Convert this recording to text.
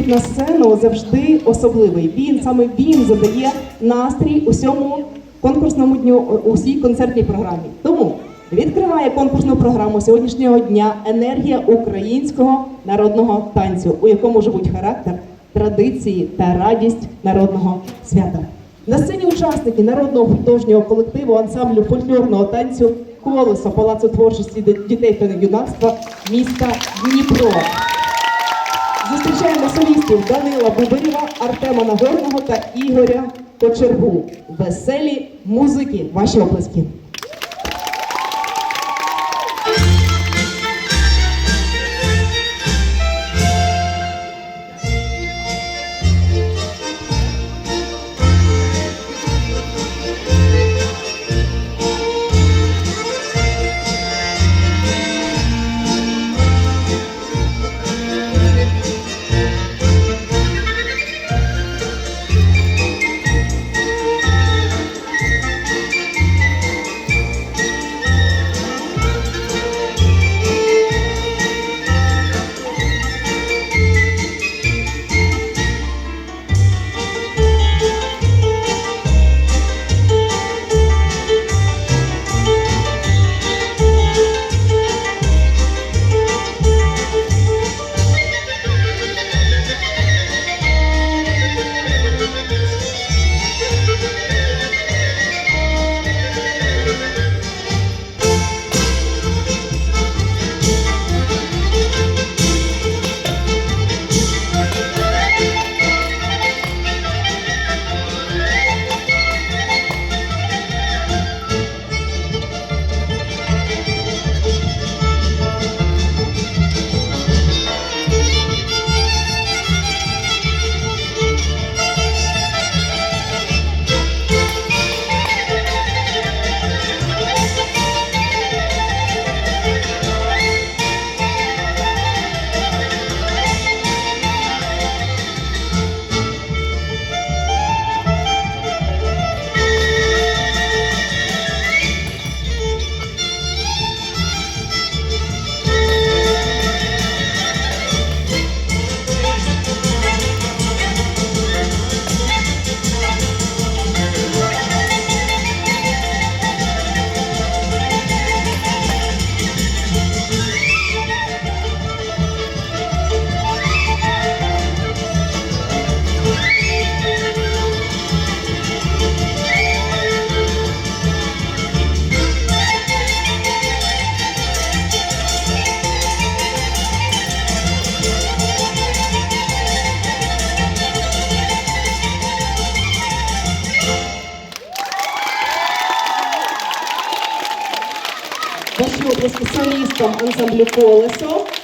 вихід на сцену завжди особливий. Саме він задає настрій усьому конкурсному дню, усій концертній програмі. Тому відкриває конкурсну програму сьогоднішнього дня «Енергія українського народного танцю», у якому живуть характер, традиції та радість народного свята. На сцені учасники народного художнього колективу ансамблю фольклорного танцю «Колесо» Палацу творчості дітей та юнацтва міста Дніпро. Зустрічаємо солістів Данила Бубирєва, Артема Нагорного та Ігоря Кочергу. Веселі музики. Ваші оплески. Ваші оплески солістам ансамблю «Колесо».